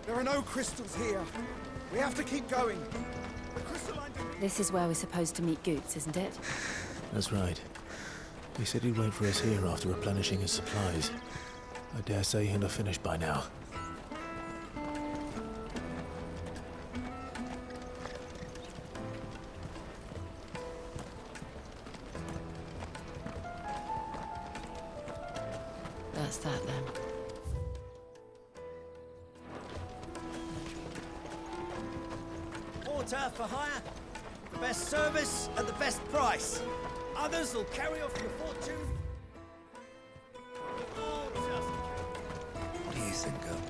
There are no crystals here. We have to keep going. This is where we're supposed to meet Goots, isn't it? That's right. He said he'd wait for us here after replenishing his supplies. I dare say he'll have finished by now. That's that then. Water for hire, the best service at the best price. Others will carry off your fortune. Oh, just... What do you think of?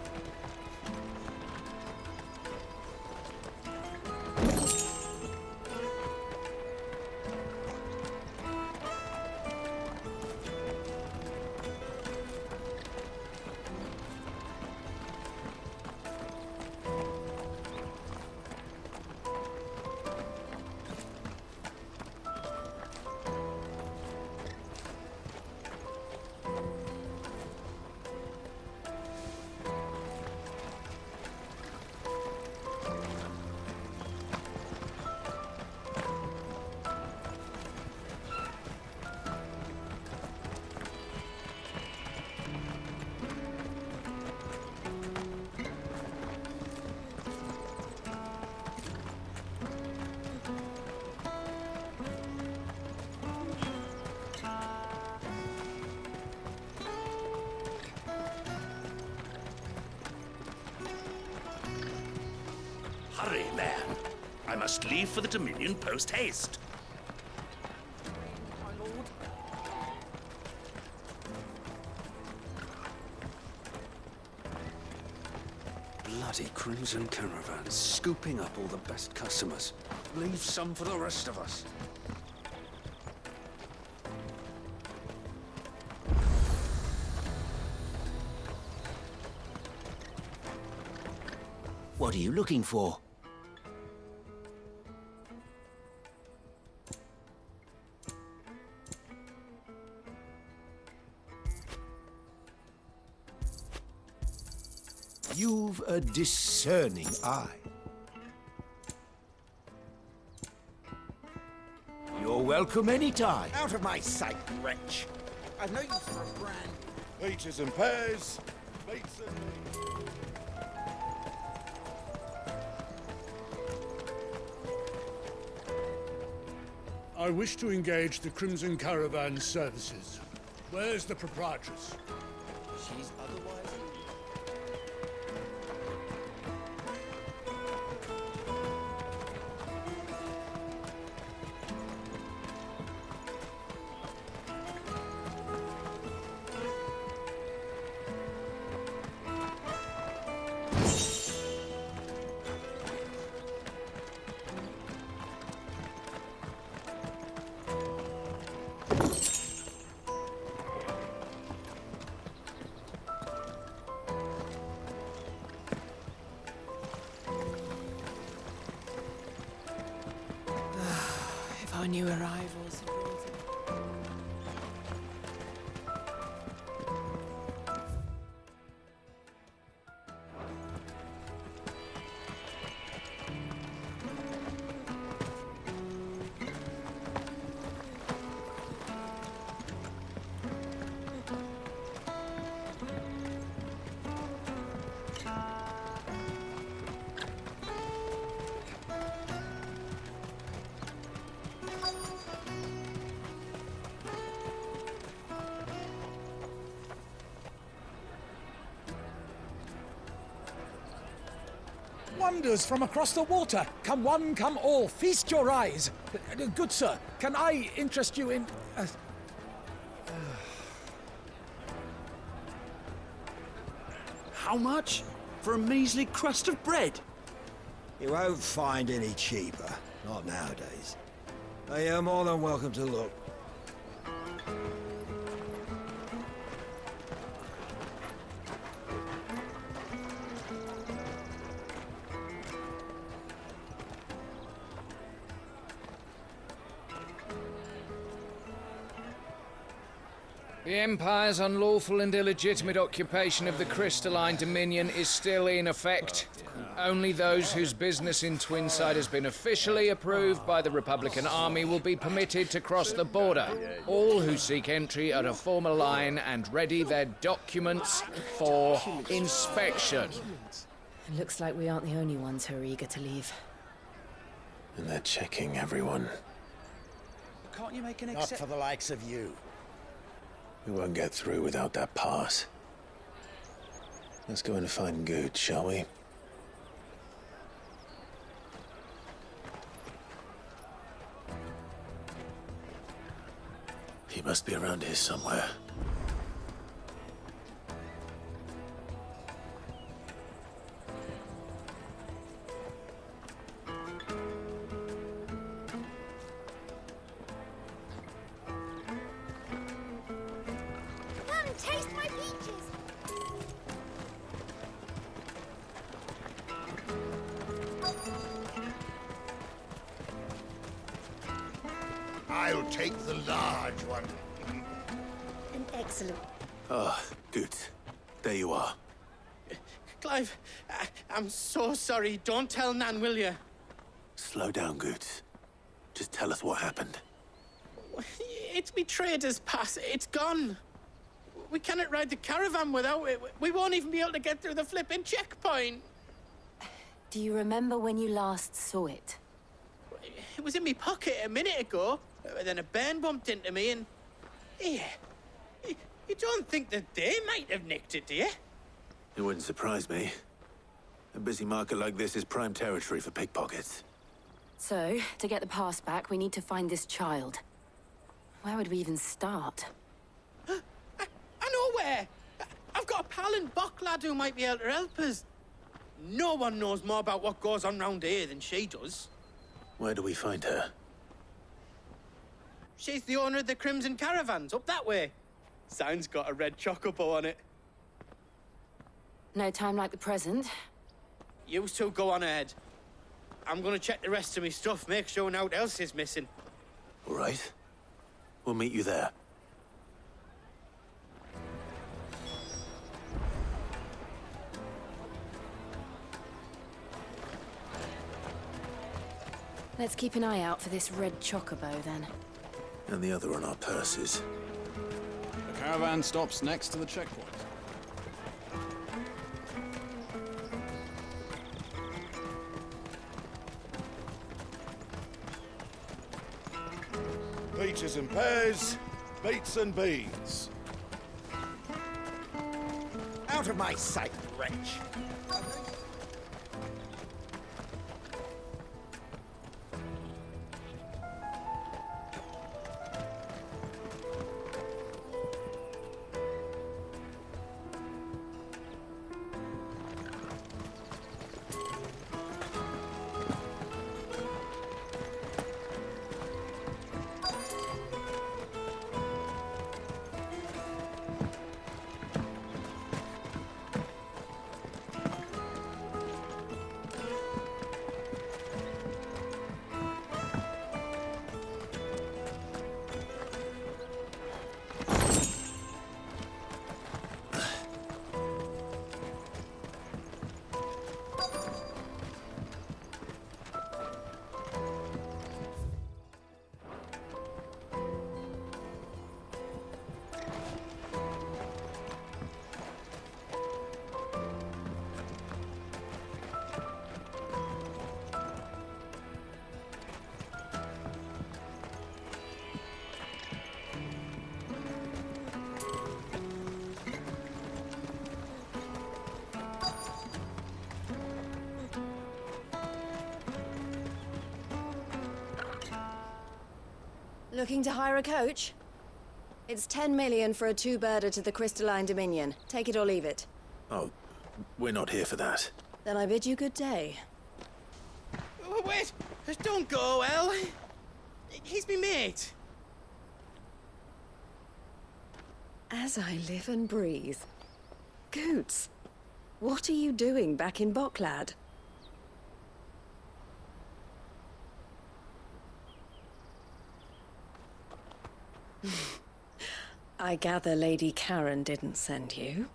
Hurry, man. I must leave for the Dominion post-haste. My lord. Bloody crimson caravans, scooping up all the best customers. Leave some for the rest of us. What are you looking for? You've a discerning eye. You're welcome anytime. Out of my sight, wretch. I've no use for a brand. Peaches and pears. Meats and... I wish to engage the Crimson Caravan services. Where's the proprietress? She's otherwise... If our new arrivals had brought it. Wonders from across the water. Come one, come all, feast your eyes. Good sir, can I interest you in... How much? For a measly crust of bread? You won't find any cheaper. Not nowadays. You're more than welcome to look. The Empire's unlawful and illegitimate occupation of the Crystalline Dominion is still in effect. Only those whose business in Twinside has been officially approved by the Republican Army will be permitted to cross the border. All who seek entry are to form a line and ready their documents for inspection. It looks like we aren't the only ones who are eager to leave. And they're checking everyone. Can't you make an Not exception? for the likes of you. We won't get through without that pass. Let's go in and find Good, shall we? He must be around here somewhere. Come taste my peaches. I'll take the large one. An excellent. Ah, Good. There you are. Clive, I'm so sorry. Don't tell Nan, will you? Slow down, Good. Just tell us what happened. It's me trader's pass. It's gone. We cannot ride the caravan without it. We won't even be able to get through the flipping checkpoint. Do you remember when you last saw it? It was in my pocket a minute ago. Then a bairn bumped into me and... Yeah. You don't think that they might have nicked it, do you? It wouldn't surprise me. A busy market like this is prime territory for pickpockets. So, to get the pass back, we need to find this child. Where would we even start? I know where. I've got a pal in Bock lad who might be able to help us. No one knows more about what goes on round here than she does. Where do we find her? She's the owner of the Crimson Caravans, up that way. Sign's got a red chocobo on it. No time like the present. You two go on ahead. I'm gonna check the rest of my stuff, make sure naught else is missing. All right. We'll meet you there. Let's keep an eye out for this red chocobo, then. And the other on our purses. The caravan stops next to the checkpoint. Peaches and pears, beets and beans. Out of my sight, wretch. Looking to hire a coach? It's 10 million for a two-birder to the Crystalline Dominion. Take it or leave it. Oh, we're not here for that. Then I bid you good day. Wait! Don't go, El. He's me mate. As I live and breathe. Goots, what are you doing back in Bocklad? I gather Lady Karen didn't send you.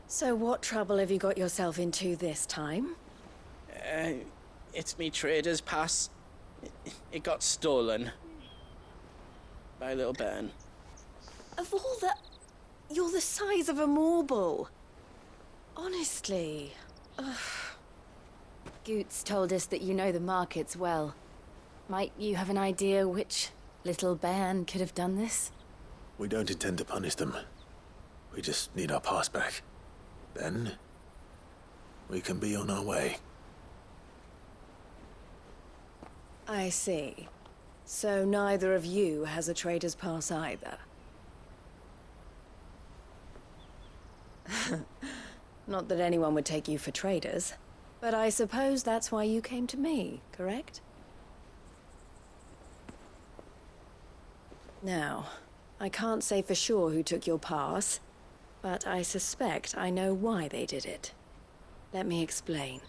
So what trouble have you got yourself into this time? It's me trader's pass. It got stolen. By little Ben. Of all the... You're the size of a marble. Honestly. Ugh. Goots told us that you know the markets well. Might you have an idea which little bairn could have done this? We don't intend to punish them. We just need our pass back. Then, we can be on our way. I see. So neither of you has a trader's pass either. Not that anyone would take you for traders, but I suppose that's why you came to me, correct? Now, I can't say for sure who took your pass, but I suspect I know why they did it. Let me explain.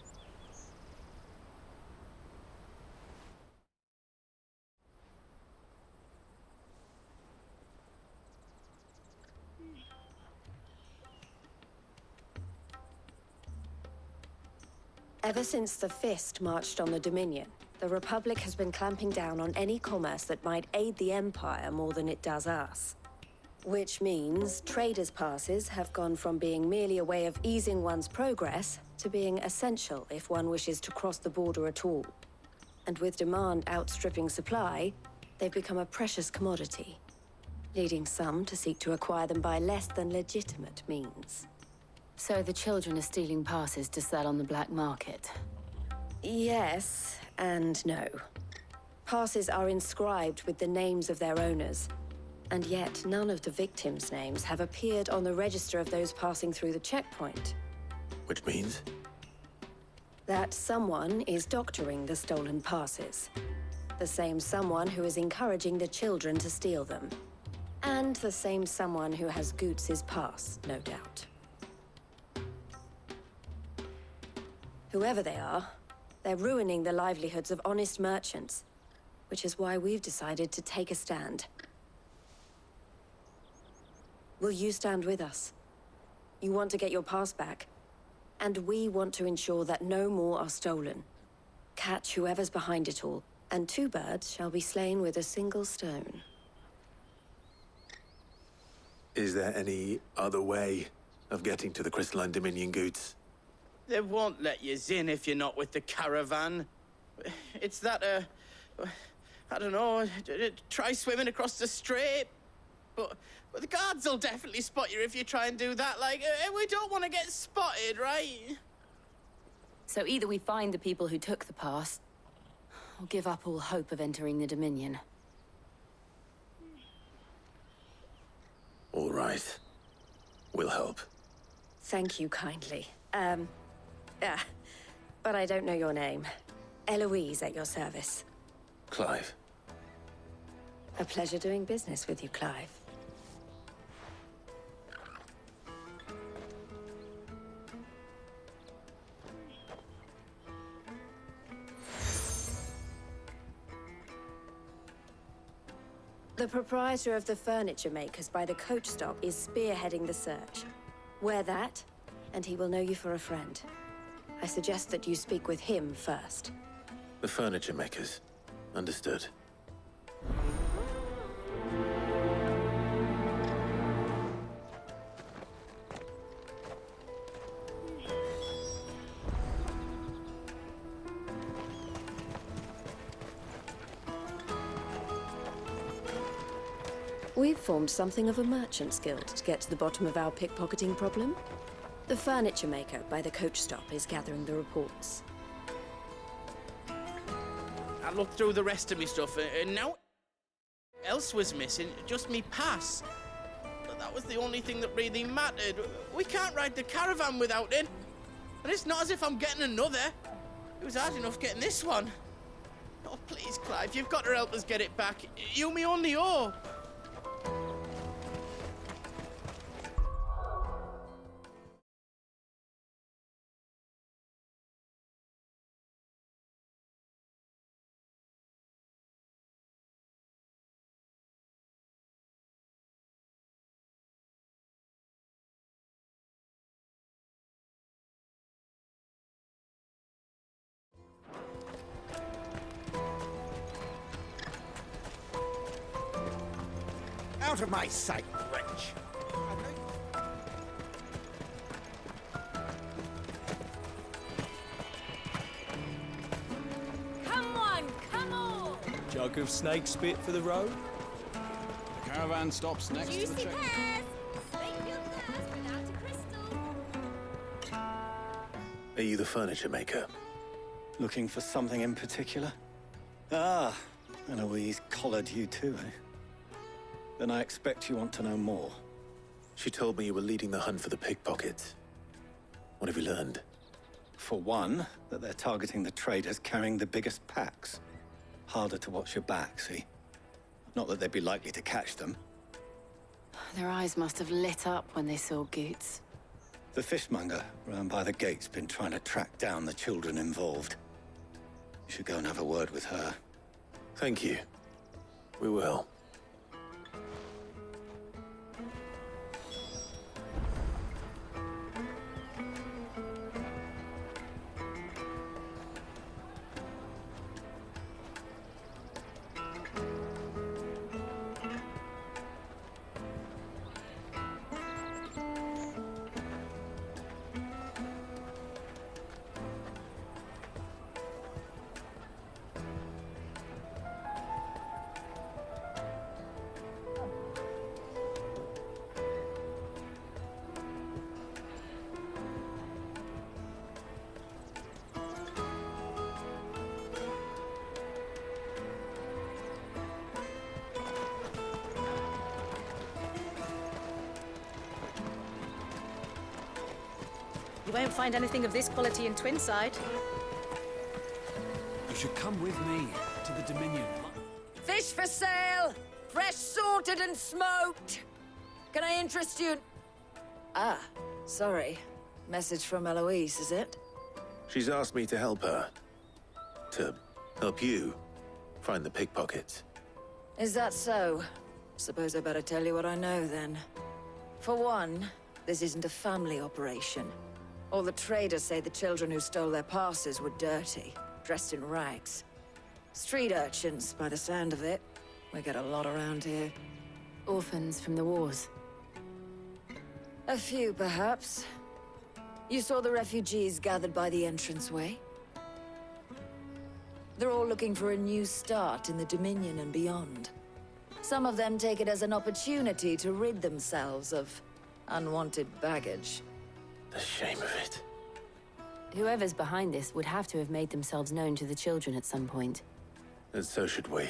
Ever since the Fist marched on the Dominion, the Republic has been clamping down on any commerce that might aid the Empire more than it does us. Which means traders' passes have gone from being merely a way of easing one's progress to being essential if one wishes to cross the border at all. And with demand outstripping supply, they've become a precious commodity, leading some to seek to acquire them by less than legitimate means. So the children are stealing passes to sell on the black market? Yes, and no. Passes are inscribed with the names of their owners, and yet none of the victims' names have appeared on the register of those passing through the checkpoint. Which means? That someone is doctoring the stolen passes. The same someone who is encouraging the children to steal them. And the same someone who has Goots' pass, no doubt. Whoever they are, they're ruining the livelihoods of honest merchants, which is why we've decided to take a stand. Will you stand with us? You want to get your pass back, and we want to ensure that no more are stolen. Catch whoever's behind it all, and 2 birds shall be slain with a single stone. Is there any other way of getting to the Crystalline Dominion, Goots? They won't let you in if you're not with the caravan. It's that, I don't know, try swimming across the strait. But the guards will definitely spot you if you try and do that. Like, we don't want to get spotted, right? So either we find the people who took the pass, or give up all hope of entering the Dominion. All right. We'll help. Thank you kindly. But I don't know your name. Eloise at your service. Clive. A pleasure doing business with you, Clive. The proprietor of the furniture makers by the coach stop is spearheading the search. Wear that, and he will know you for a friend. I suggest that you speak with him first. The furniture makers. Understood. We've formed something of a merchant's guild to get to the bottom of our pickpocketing problem. The furniture maker by the coach stop is gathering the reports. I looked through the rest of me stuff, and now else was missing, just me pass. But that was the only thing that really mattered. We can't ride the caravan without it. And it's not as if I'm getting another. It was hard enough getting this one. Oh, please, Clive, you've got to help us get it back. You me only owe. out of my sight, wretch! Come on, come on! Jug of snake spit for the road? The caravan stops next to the Juicy checkpoint. pears! Make your thirst without a crystal. Are you the furniture maker? Looking for something in particular? Ah, Eloise collared you too, eh? Then I expect you want to know more. She told me you were leading the hunt for the pickpockets. What have you learned? For one, that they're targeting the traders carrying the biggest packs. Harder to watch your back, see? Not that they'd be likely to catch them. Their eyes must have lit up when they saw Goots. The fishmonger round by the gate's been trying to track down the children involved. You should go and have a word with her. Thank you. We will. You won't find anything of this quality in Twinside. You should come with me to the Dominion. Fish for sale! Fresh sorted and smoked! Can I interest you? Ah, sorry. Message from Eloise, is it? She's asked me to help her. To help you find the pickpockets. Is that so? Suppose I better tell you what I know, then. For one, this isn't a family operation. All the traders say the children who stole their passes were dirty, dressed in rags. Street urchins, by the sound of it. We get a lot around here. Orphans from the wars. A few, perhaps. You saw the refugees gathered by the entranceway? They're all looking for a new start in the Dominion and beyond. Some of them take it as an opportunity to rid themselves of unwanted baggage. The shame of it. Whoever's behind this would have to have made themselves known to the children at some point. And so should we.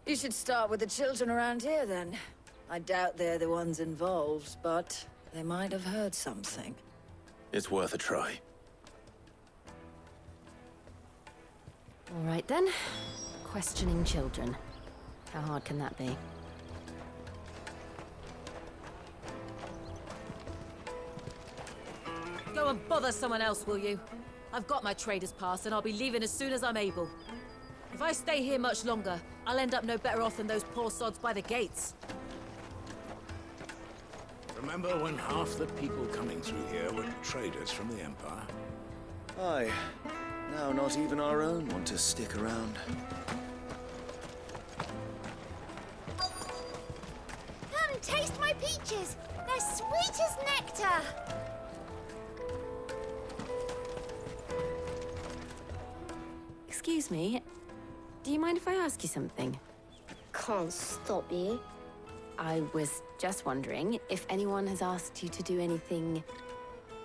You should start with the children around here, then. I doubt they're the ones involved, but they might have heard something. It's worth a try. All right, then. Questioning children. How hard can that be? Go and bother someone else, will you? I've got my trader's pass and I'll be leaving as soon as I'm able. If I stay here much longer, I'll end up no better off than those poor sods by the gates. Remember when half the people coming through here were traders from the Empire? Aye. Now not even our own want to stick around. Come, taste my peaches! They're sweet as nectar! Excuse me. Do you mind if I ask you something? Can't stop you. I was just wondering if anyone has asked you to do anything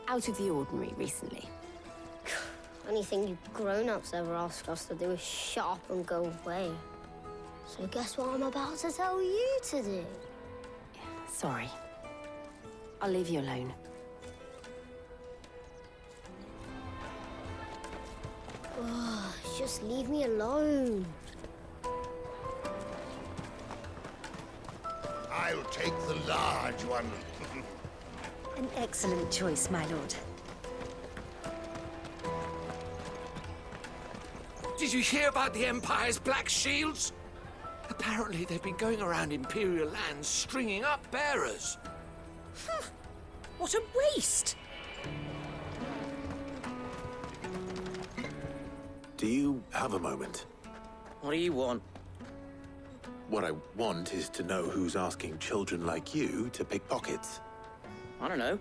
out of the ordinary recently. Anything you grown-ups ever ask us to do is shut up and go away. So guess what I'm about to tell you to do? Sorry. I'll leave you alone. Oh, just leave me alone. I'll take the large one. An excellent choice, my lord. Did you hear about the Empire's Black Shields? Apparently they've been going around Imperial lands stringing up bearers. What a waste! Do you have a moment? What do you want? What I want is to know who's asking children like you to pick pockets. I don't know.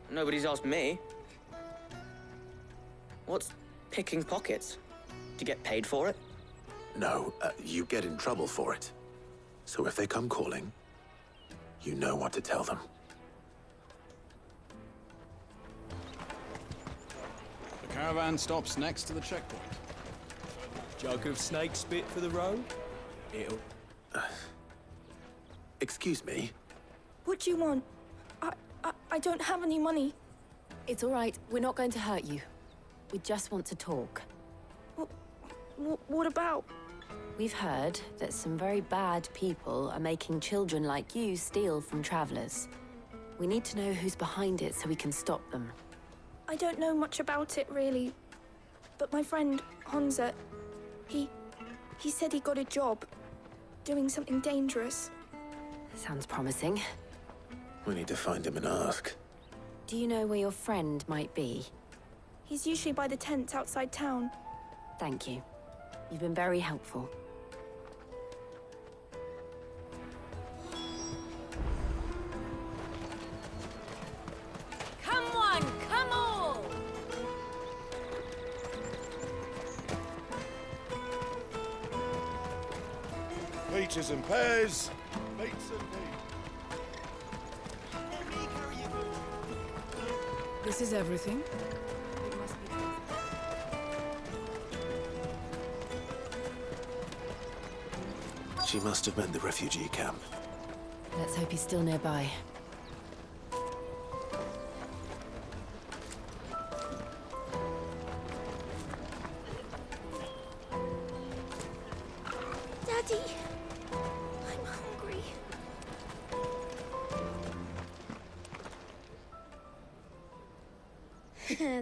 Nobody's asked me. What's picking pockets? Do you get paid for it? No, you get in trouble for it. So if they come calling, you know what to tell them. The caravan stops next to the checkpoint. Jug of snake spit for the road? It'll... Excuse me? What do you want? I don't have any money. It's all right. We're not going to hurt you. We just want to talk. What about? We've heard that some very bad people are making children like you steal from travelers. We need to know who's behind it so we can stop them. I don't know much about it, really. But my friend, Honza, he said he got a job doing something dangerous. Sounds promising. We need to find him and ask. Do you know where your friend might be? He's usually by the tents outside town. Thank you. You've been very helpful. Come on, come all! Peaches and pears, beets and beans. This is everything. She must have meant the refugee camp. Let's hope he's still nearby. Daddy, I'm hungry.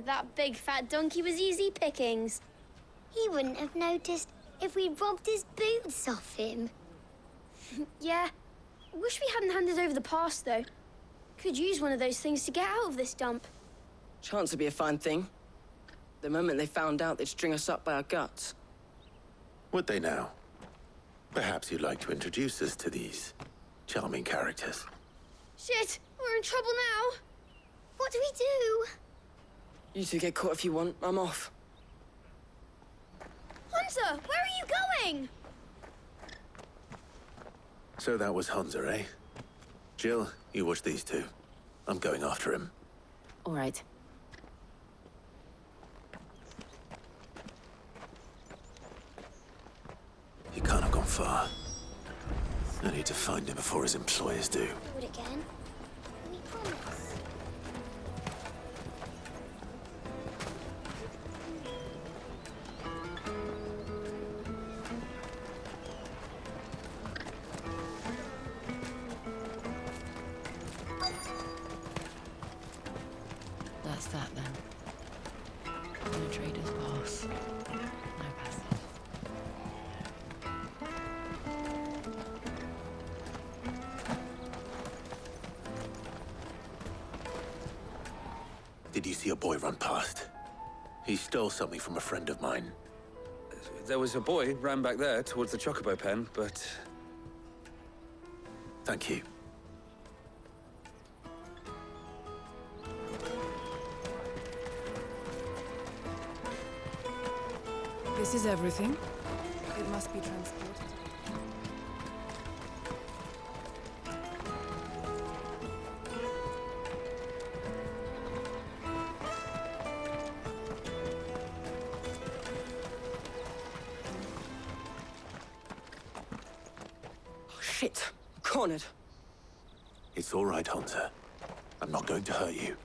That big fat donkey was easy pickings. He wouldn't have noticed if we'd robbed his boots off him. Yeah. Wish we hadn't handed over the pass, though. Could use one of those things to get out of this dump. Chance would be a fine thing. The moment they found out, they'd string us up by our guts. Would they now? Perhaps you'd like to introduce us to these charming characters. Shit, we're in trouble now. What do we do? You two get caught if you want. I'm off. Hunter, where are you going? So that was Hunter, eh? Jill, you watch these two. I'm going after him. All right. He can't have gone far. I need to find him before his employers do. Do it again. We promise. That's that then. No trader's pass. No passage. Did you see a boy run past? He stole something from a friend of mine. There was a boy ran back there towards the chocobo pen, but... Thank you. This is everything. It must be transported. Oh, shit. I'm cornered. It's all right, Hunter. I'm not going to hurt you.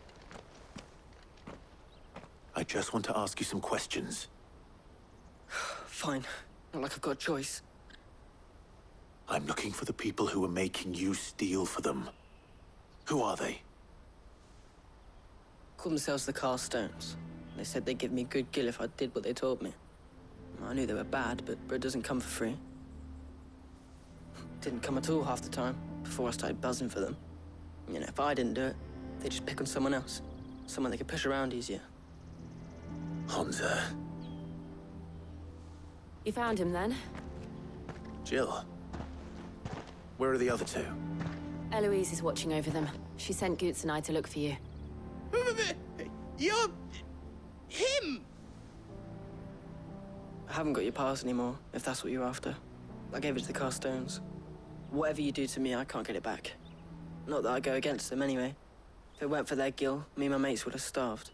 I just want to ask you some questions. Fine. Not like I've got a choice. I'm looking for the people who are making you steal for them. Who are they? Call themselves the Carstones. They said they'd give me good gill if I did what they told me. I knew they were bad, but bread doesn't come for free. Didn't come at all half the time, before I started buzzing for them. You know, if I didn't do it, they'd just pick on someone else. Someone they could push around easier. Hunter. You found him then? Jill. Where are the other two? Eloise is watching over them. She sent Goots and I to look for you. You're... him! I haven't got your pass anymore, if that's what you're after. I gave it to the Carstones. Whatever you do to me, I can't get it back. Not that I go against them anyway. If it weren't for their gil, me and my mates would have starved.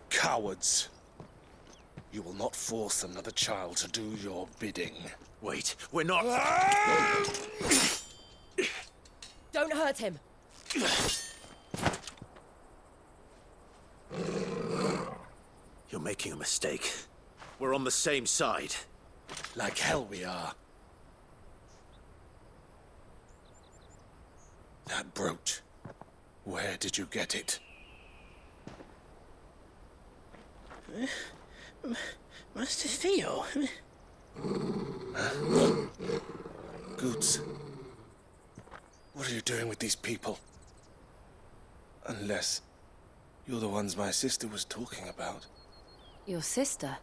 Cowards. You will not force another child to do your bidding. Wait, we're not... Don't hurt him! You're making a mistake. We're on the same side. Like hell we are. That brooch. Where did you get it? Master Theo? Goots. What are you doing with these people? Unless you're the ones my sister was talking about. Your sister?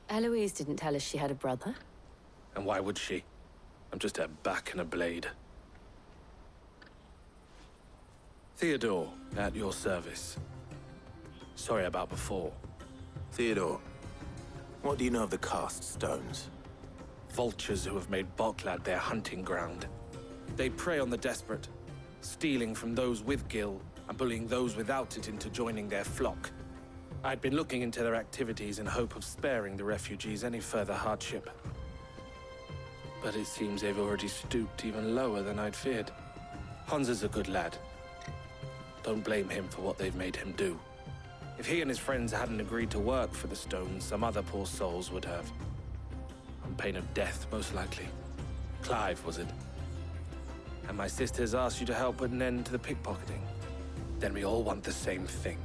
Eloise didn't tell us she had a brother. And why would she? I'm just a back and a blade. Theodore, at your service. Sorry about before. Theodore, what do you know of the cast stones? Vultures who have made Boklad their hunting ground. They prey on the desperate, stealing from those with gil and bullying those without it into joining their flock. I'd been looking into their activities in hope of sparing the refugees any further hardship. But it seems they've already stooped even lower than I'd feared. Hans is a good lad. Don't blame him for what they've made him do. If he and his friends hadn't agreed to work for the stones, some other poor souls would have. On pain of death, most likely. Clive, was it? And my sisters asked you to help put an end to the pickpocketing. Then we all want the same thing.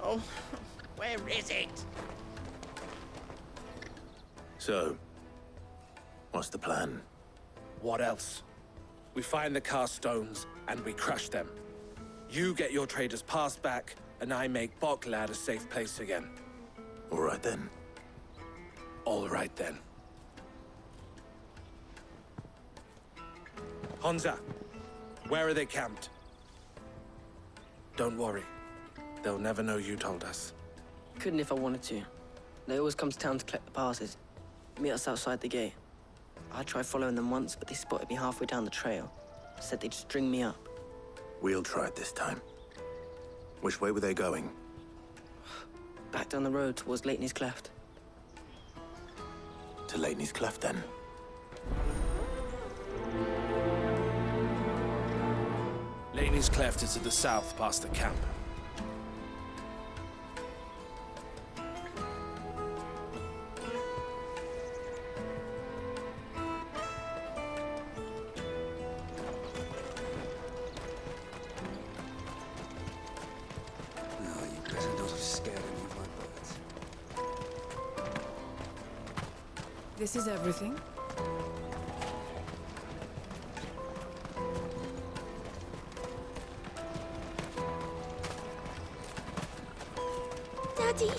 Oh, where is it? So, what's the plan? What else? We find the cast stones and we crush them. You get your trader's pass back, and I make Boklad a safe place again. All right then. All right then. Honza, where are they camped? Don't worry. They'll never know you told us. Couldn't if I wanted to. They always come to town to collect the passes. Meet us outside the gate. I tried following them once, but they spotted me halfway down the trail. Said they'd string me up. We'll try it this time. Which way were they going? Back down the road towards Leighton's Cleft. To Leighton's Cleft, then. Leighton's Cleft is to the south, past the camp. This is everything? Daddy!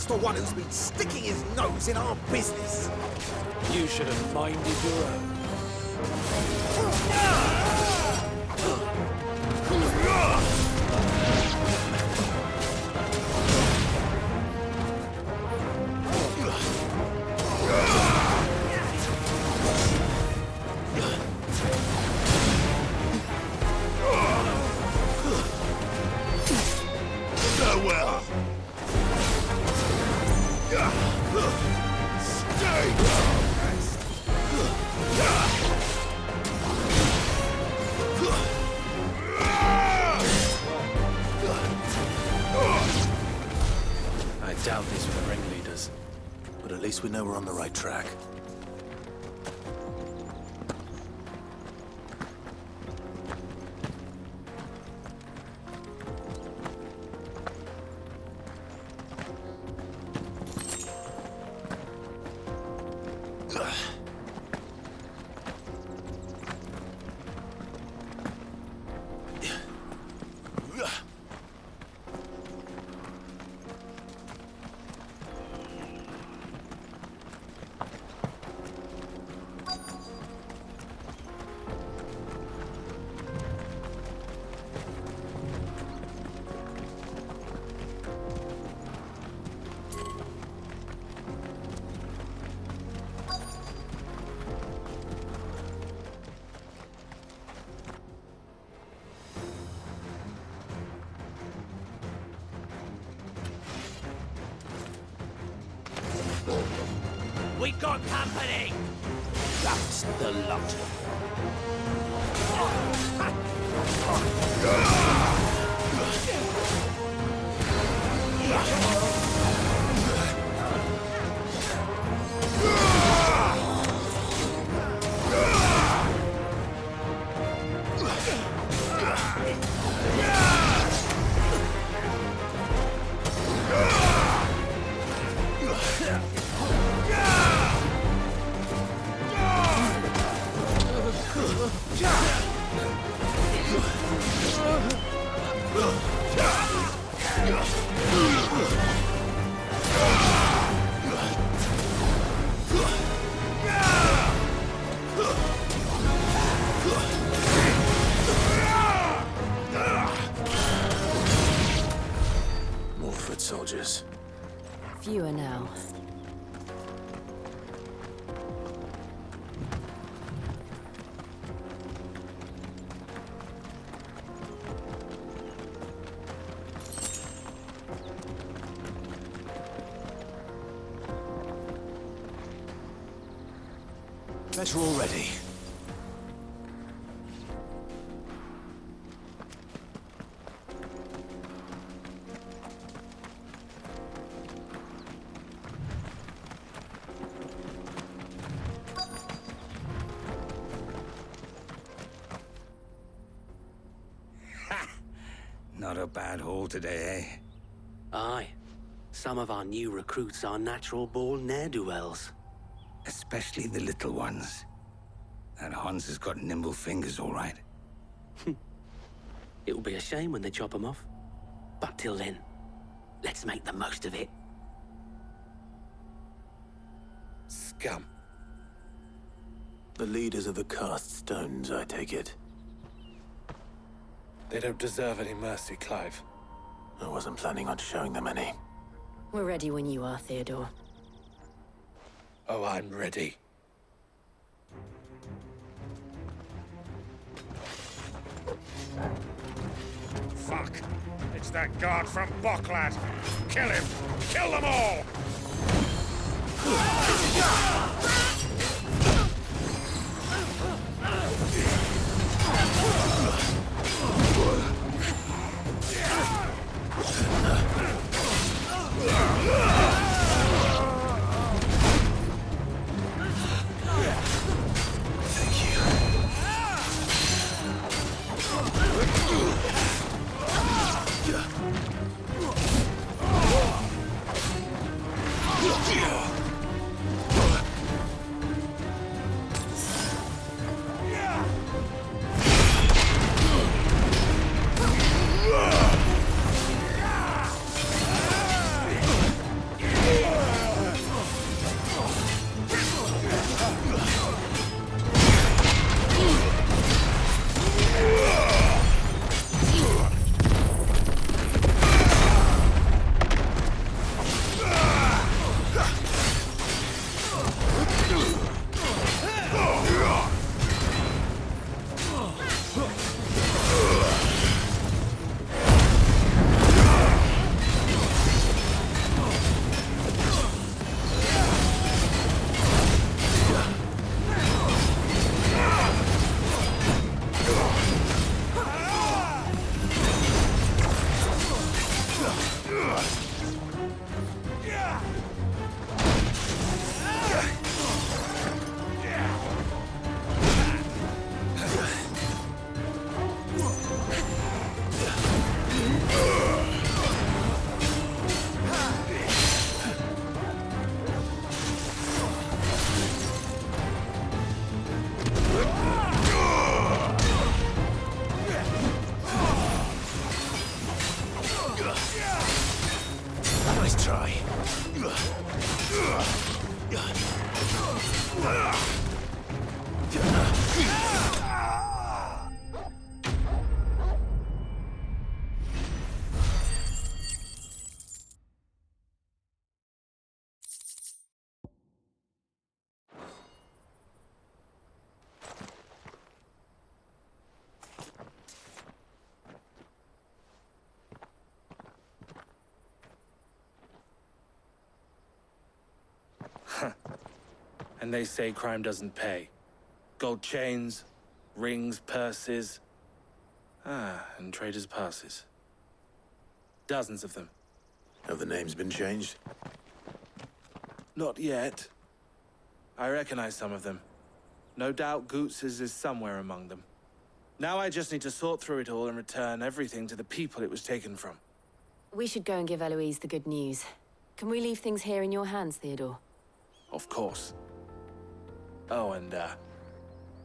the one who's been sticking his nose in our business. You should have minded your own. Farewell. Stay. I doubt these were the ringleaders, but at least we know we're on the right track. We got company! That's the lot. More foot soldiers. Fewer now. Better already. Not a bad haul today, eh? Aye. Some of our new recruits are natural-born ne'er-do-wells. Especially the little ones. That Hans has got nimble fingers, all right. It'll be a shame when they chop them off. But till then, let's make the most of it. Scum. The leaders of the cast stones, I take it. They don't deserve any mercy, Clive. I wasn't planning on showing them any. We're ready when you are, Theodore. Oh, I'm ready. Fuck! It's that guard from Bocklad! Kill him! Kill them all! And they say crime doesn't pay. Gold chains, rings, purses. And traders' passes. Dozens of them. Have the names been changed? Not yet. I recognize some of them. No doubt Goots's is somewhere among them. Now I just need to sort through it all and return everything to the people it was taken from. We should go and give Eloise the good news. Can we leave things here in your hands, Theodore? Of course. Oh, and,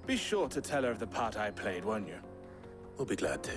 be sure to tell her of the part I played, won't you? We'll be glad to.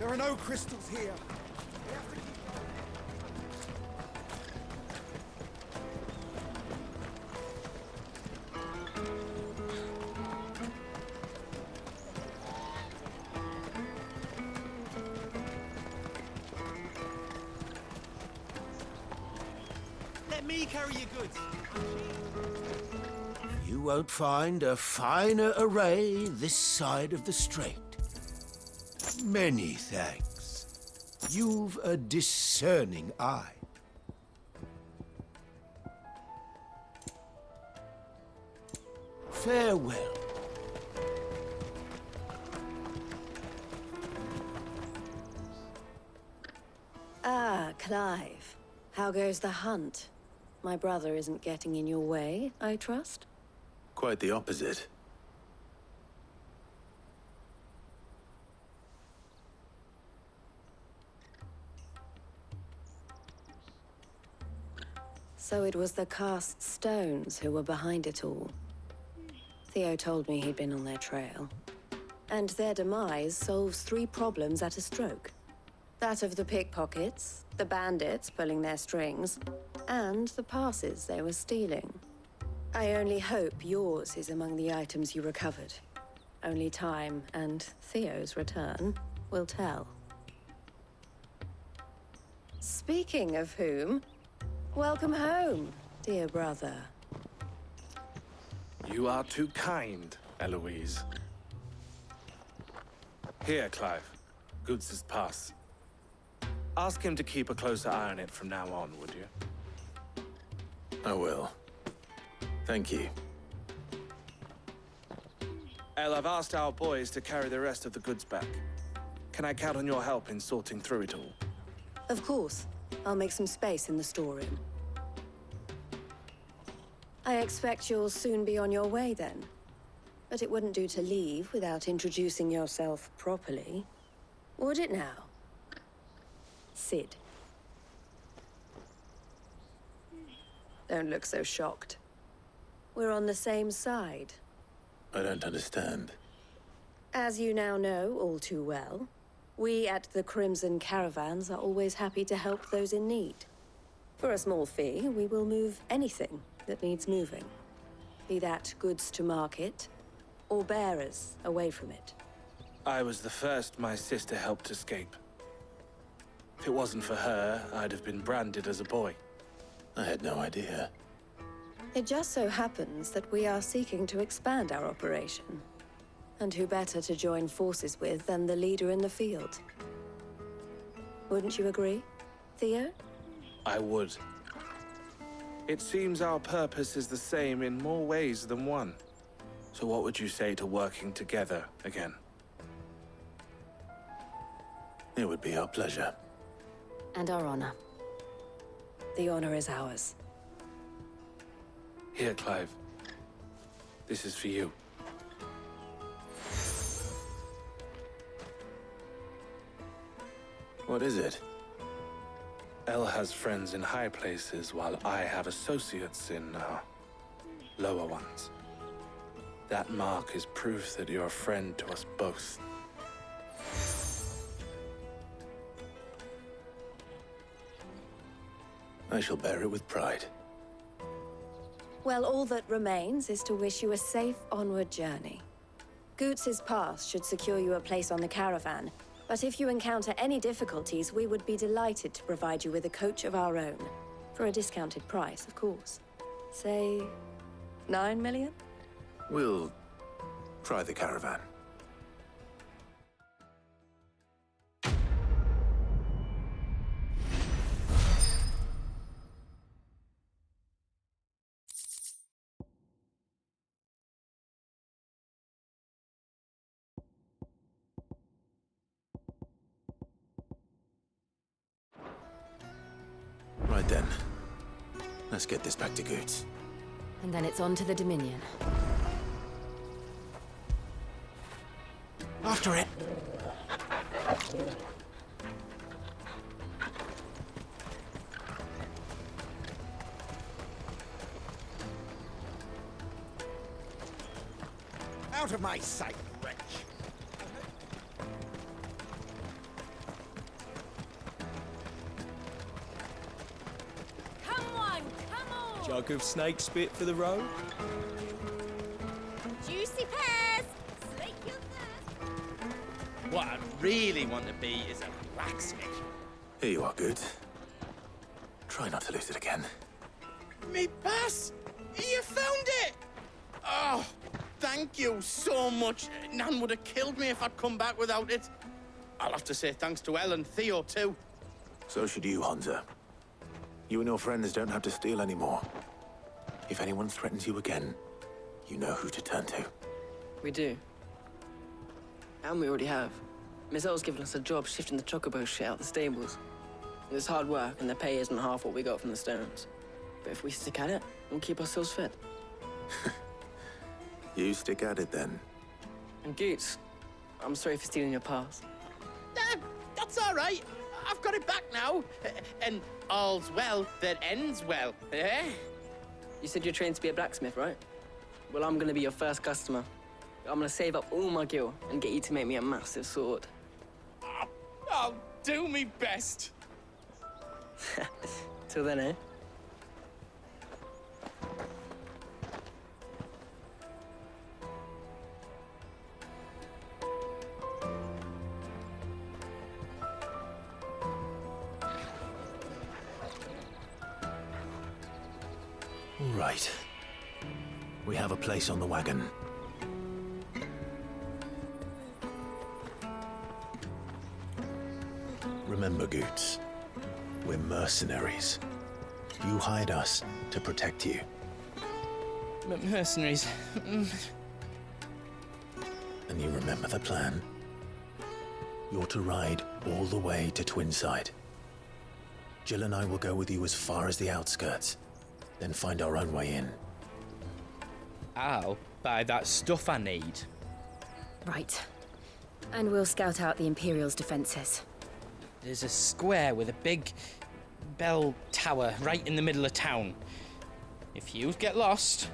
There are no crystals here. Let me carry your goods. You won't find a finer array this side of the strait. Many thanks. You've a discerning eye. Farewell. Ah, Clive. How goes the hunt? My brother isn't getting in your way, I trust? Quite the opposite. So it was the cast stones who were behind it all. Theo told me he'd been on their trail. And their demise solves 3 problems at a stroke. That of the pickpockets, the bandits pulling their strings, and the passes they were stealing. I only hope yours is among the items you recovered. Only time and Theo's return will tell. Speaking of whom, welcome home, dear brother. You are too kind, Eloise. Here, Clive. Goots's pass. Ask him to keep a closer eye on it from now on, would you? I will. Thank you. El, I've asked our boys to carry the rest of the goods back. Can I count on your help in sorting through it all? Of course. I'll make some space in the storeroom. I expect you'll soon be on your way then. But it wouldn't do to leave without introducing yourself properly. Would it now? Sid. Don't look so shocked. We're on the same side. I don't understand. As you now know all too well, we at the Crimson Caravans are always happy to help those in need. For a small fee, we will move anything that needs moving. Be that goods to market, or bearers away from it. I was the first my sister helped escape. If it wasn't for her, I'd have been branded as a boy. I had no idea. It just so happens that we are seeking to expand our operation. And who better to join forces with than the leader in the field? Wouldn't you agree, Theo? I would. It seems our purpose is the same in more ways than one. So what would you say to working together again? It would be our pleasure. And our honor. The honor is ours. Here, Clive. This is for you. What is it? Elle has friends in high places, while I have associates in, lower ones. That mark is proof that you're a friend to us both. I shall bear it with pride. Well, all that remains is to wish you a safe onward journey. Goots's pass should secure you a place on the caravan, but if you encounter any difficulties, we would be delighted to provide you with a coach of our own. For a discounted price, of course. Say, 9 million? We'll try the caravan. Right then. Let's get this back to Goots. And then it's on to the Dominion. After it! Out of my sight, wretch! Come on, come on! Jug of snake spit for the road? Juicy pears! Slake your thirst! What I really want to be is a blacksmith. Here you are, Goots. Try not to lose it again. Me pass! You found it! Oh, thank you so much. Nan would have killed me if I'd come back without it. I'll have to say thanks to Elle and Theo, too. So should you, Honza. You and your friends don't have to steal anymore. If anyone threatens you again, you know who to turn to. We do. And we already have. Miss Elle's given us a job shifting the chocobo shit out the stables. It's hard work, and the pay isn't half what we got from the Stones. But if we stick at it, we'll keep ourselves fit. You stick at it, then. And Goots, I'm sorry for stealing your pass. That's all right. I've got it back now. And all's well that ends well, eh? You said you're trained to be a blacksmith, right? Well, I'm gonna be your first customer. I'm gonna save up all my gil and get you to make me a massive sword. I'll do me best. Till then, eh? All right. We have a place on the wagon. Remember, Goots, we're mercenaries. You hired us to protect you. Mercenaries. And you remember the plan? You're to ride all the way to Twinside. Jill and I will go with you as far as the outskirts, then find our own way in. I'll buy that stuff I need. Right. And we'll scout out the Imperial's defenses. There's a square with a big bell tower right in the middle of town. If you get lost,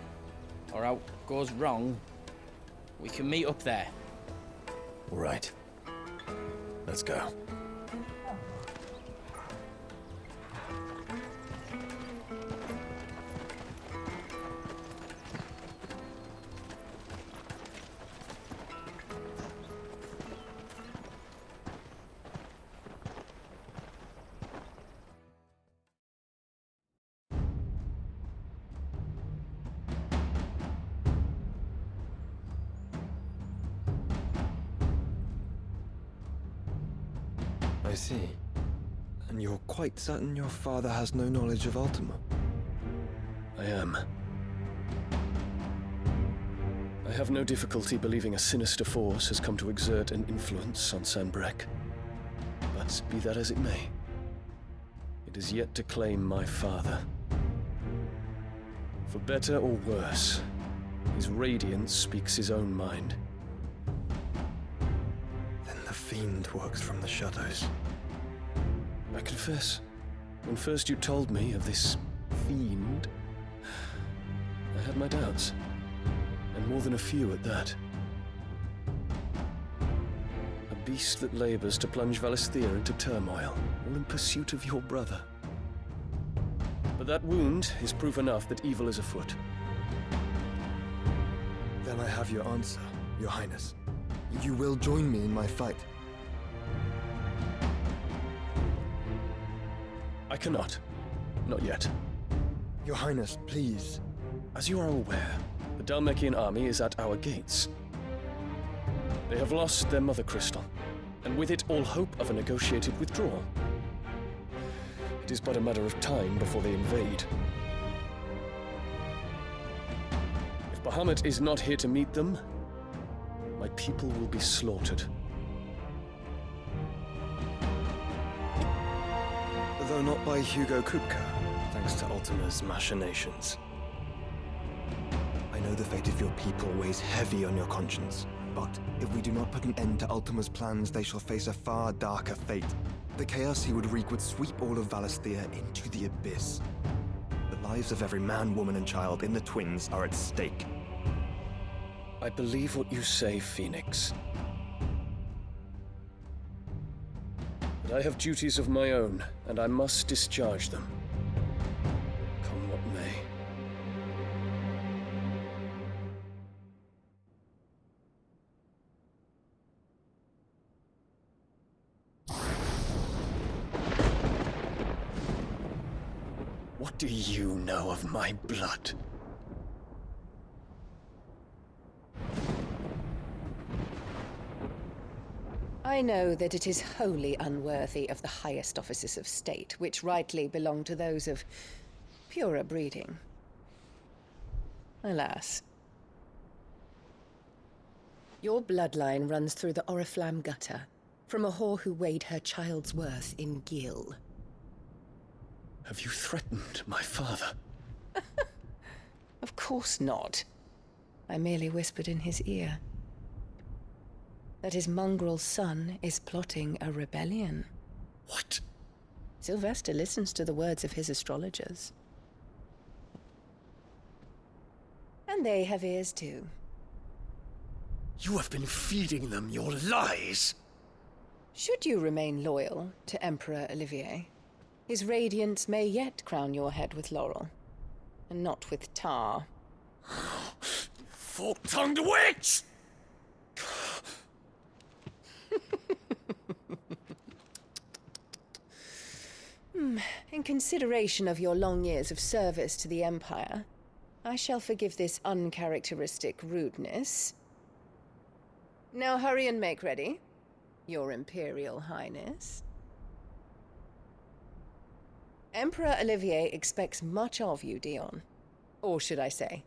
or out goes wrong, we can meet up there. All right. Let's go. I see. And you're quite certain your father has no knowledge of Ultima? I am. I have no difficulty believing a sinister force has come to exert an influence on Sanbreque. But be that as it may, it is yet to claim my father. For better or worse, his radiance speaks his own mind. Then the fiend works from the shadows. I confess, when first you told me of this fiend, I had my doubts. And more than a few at that. A beast that labors to plunge Valisthea into turmoil, all in pursuit of your brother. But that wound is proof enough that evil is afoot. Then I have your answer, Your Highness. You will join me in my fight. I cannot. Not yet. Your Highness, please. As you are aware, the Dhalmekian army is at our gates. They have lost their mother crystal, and with it all hope of a negotiated withdrawal. It is but a matter of time before they invade. If Bahamut is not here to meet them, my people will be slaughtered. Though not by Hugo Kupka, thanks to Ultima's machinations. I know the fate of your people weighs heavy on your conscience, but if we do not put an end to Ultima's plans, they shall face a far darker fate. The chaos he would wreak would sweep all of Valisthea into the abyss. The lives of every man, woman, and child in the Twins are at stake. I believe what you say, Phoenix. But I have duties of my own, and I must discharge them. Come what may. What do you know of my blood? I know that it is wholly unworthy of the highest offices of state, which rightly belong to those of purer breeding. Alas. Your bloodline runs through the Oriflamme gutter, from a whore who weighed her child's worth in gil. Have you threatened my father? Of course not. I merely whispered in his ear that his mongrel son is plotting a rebellion. What? Sylvester listens to the words of his astrologers. And they have ears too. You have been feeding them your lies! Should you remain loyal to Emperor Olivier, his radiance may yet crown your head with laurel, and not with tar. Fork-tongued witch! In consideration of your long years of service to the Empire, I shall forgive this uncharacteristic rudeness. Now hurry and make ready, Your Imperial Highness. Emperor Olivier expects much of you, Dion. Or should I say,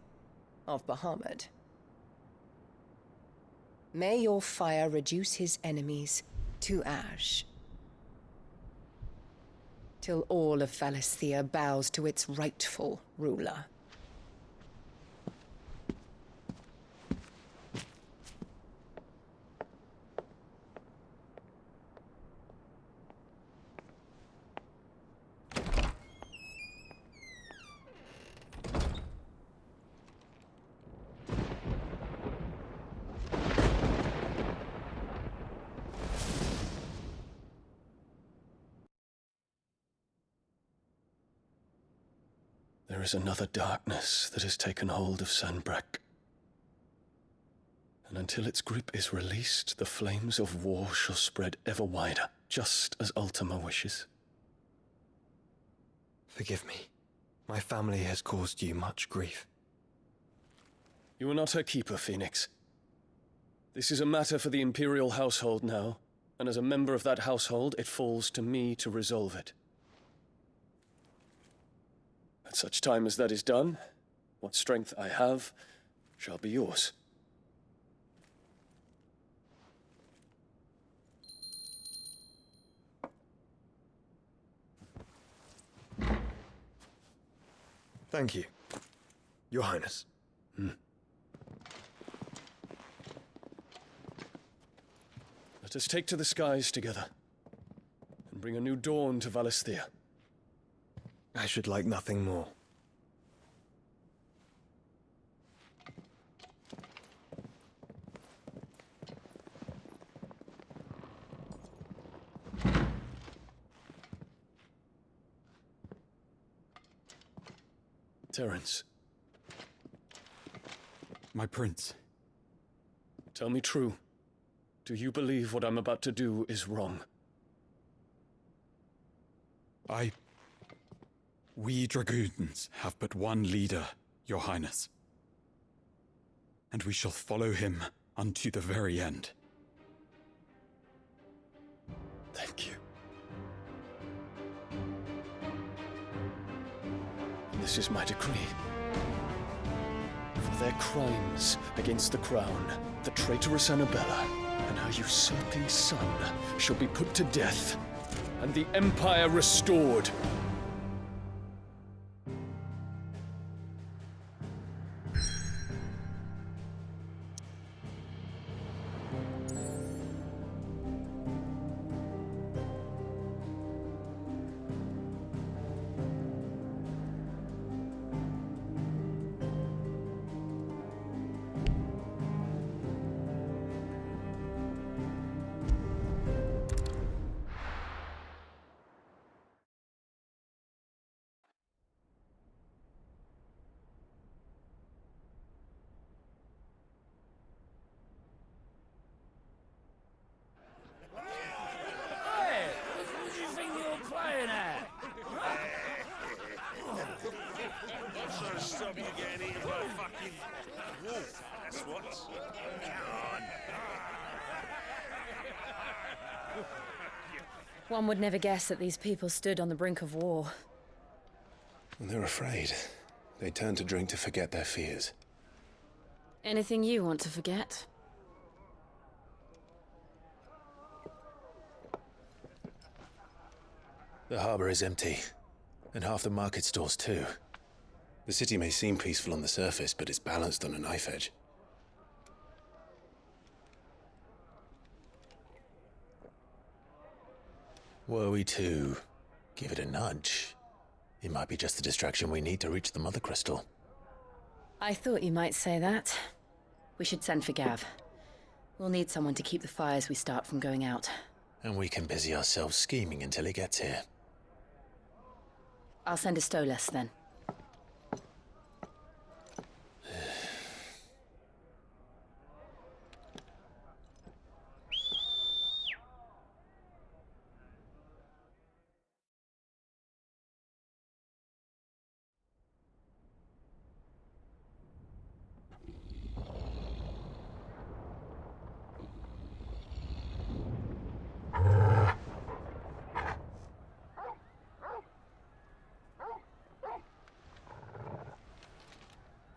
of Bahamut. May your fire reduce his enemies to ash, till all of Valisthea bows to its rightful ruler. There is another darkness that has taken hold of Sanbreque. And until its grip is released, the flames of war shall spread ever wider, just as Ultima wishes. Forgive me. My family has caused you much grief. You are not her keeper, Phoenix. This is a matter for the Imperial household now, and as a member of that household, it falls to me to resolve it. At such time as that is done, what strength I have shall be yours. Thank you, Your Highness. Let us take to the skies together, and bring a new dawn to Valisthea. I should like nothing more. Terence. My prince. Tell me true. Do you believe what I'm about to do is wrong? We dragoons have but one leader, Your Highness. And we shall follow him unto the very end. Thank you. This is my decree. For their crimes against the crown, the traitorous Annabella and her usurping son shall be put to death, and the Empire restored. Stop you getting eaten by fucking wolf, that's what. Come on. One would never guess that these people stood on the brink of war. Well, they're afraid. They turn to drink to forget their fears. Anything you want to forget? The harbor is empty, and half the market stalls too. The city may seem peaceful on the surface, but it's balanced on a knife edge. Were we to give it a nudge, it might be just the distraction we need to reach the Mother Crystal. I thought you might say that. We should send for Gav. We'll need someone to keep the fires we start from going out. And we can busy ourselves scheming until he gets here. I'll send a Stolas then.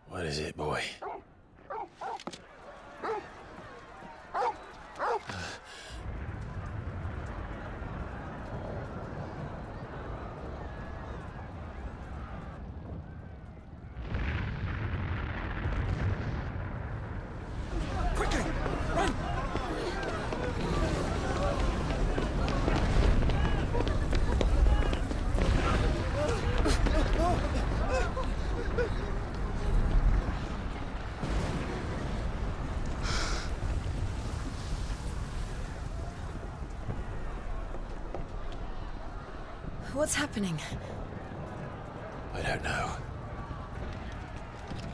What is it, boy? Quickly! Run! What's happening? I don't know.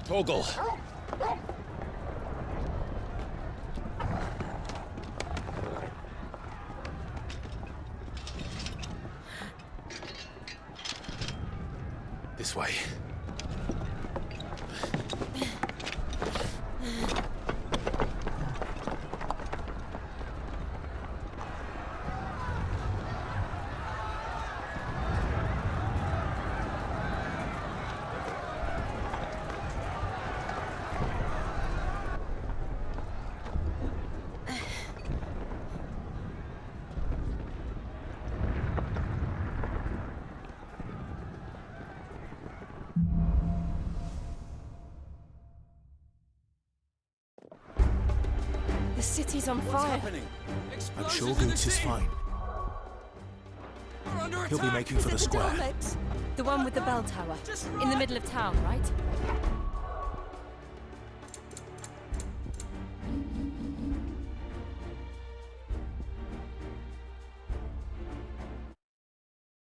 Torgal! This way. city's on fire. I'm sure Goots is fine. He'll be making for the square. The one with the bell tower. In the middle of town, right?